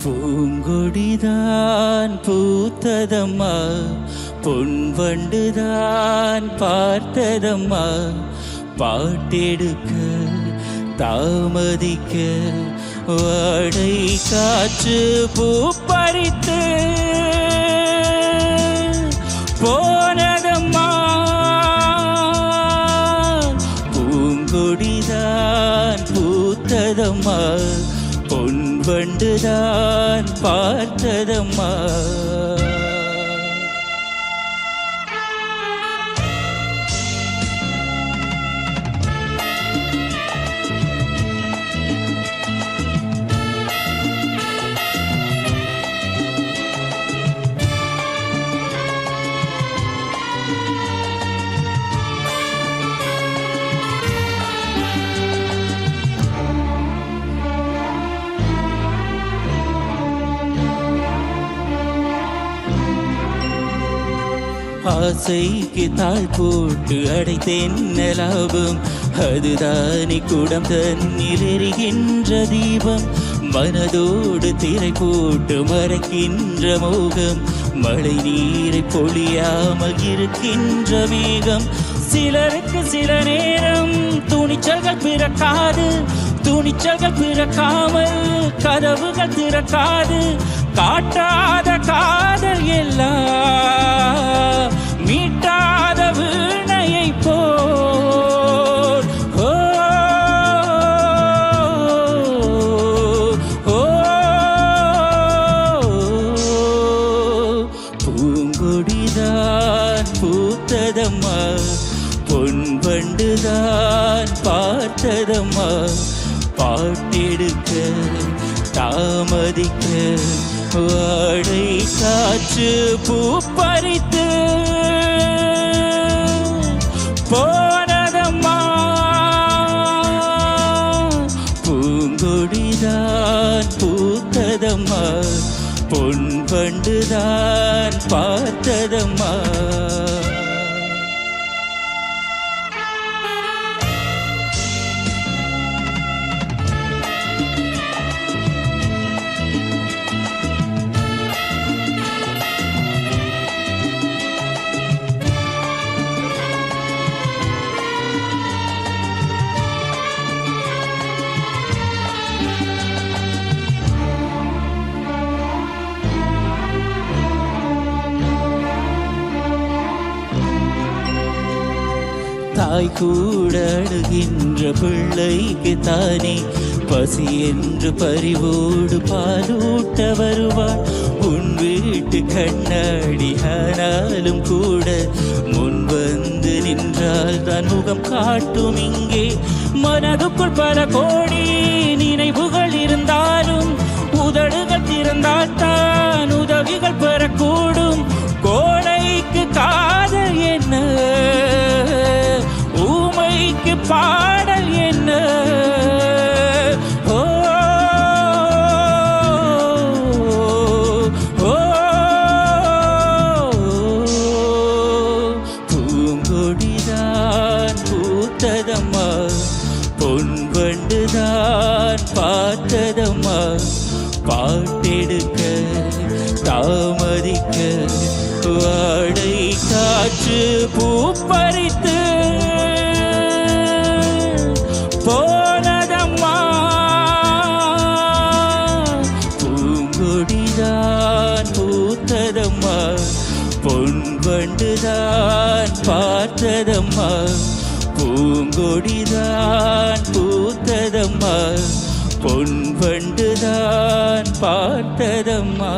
பூங்கொடிதான் பூத்ததம்மா, பொன்வண்டுதான் பார்த்ததம்மா. பாட்டெடுக்க தாமதிக்க வாடை காற்று பூப்பறித்து போனதம்மா. பூங்கொடிதான் பூத்ததம்மா, பொன்வண்டுதான் பார்த்ததம்மா. ஆசைக்கு தாழ் போட்டு அடைத்தென்ன லாபம், அதுதானே குடம் தன்னில் எரிகின்ற தீபம். மனதோடு திரை போட்டு மறைக்கின்ற மோகம், மழை நீரை பொழியாமல் இருக்கின்ற மேகம். சிலருக்கு சில நேரம் துணிச்சல்கள் பிறக்காது, துணிச்சல்கள் பிறக்காமல் கதவுகள் திறக்காது. காட்டாத காதல் எல்லாம் மீட்டாத வீணையை போல். ஓ ஓ பூங்கொடிதான் பூத்ததம்மா, பொன்வண்டுதான் பார்த்ததம்மா. பாட்டெடுக்க தாமதிக்க வாடை காற்று பூப்பறித்து போனதம்மா. பூங்கொடிதான் பூத்ததம்மா, பொன்வண்டுதான் பார்த்ததம்மா. தாய் கூட அழுகின்ற பிள்ளைக்கு தானே பசி என்று பறிவோடு பாலூட்ட வருவாள். உன் வீட்டு கண்ணாடி ஆனாலும் கூட முன் வந்து நின்றால் தான் முகம் காட்டும். இங்கே மனதுக்குள் பல கோடி நினைவுகள் இருந்தாலும் உதடுகள் திறந்தால் தான் உதவிகள் பெறக்கூடும். கோடைக்கு காதல் என்ன, ஊமைக்கு பாடல் என்ன. ஓ ஓ பூங்கொடிதான் பூத்ததம்மா, பொன்வண்டுதான் பார்த்ததம்மா. பாட்டெடுக்க தாமதிக்க வாடை காற்று பூப்பறித்து போனதம்மா. பூங்கொடிதான் பூத்ததம்மா, பொன்வண்டுதான் பார்த்ததம்மா. பூங்கொடிதான் பூத்ததம்மா, பொன்வண்டுதான் பார்த்ததம்மா.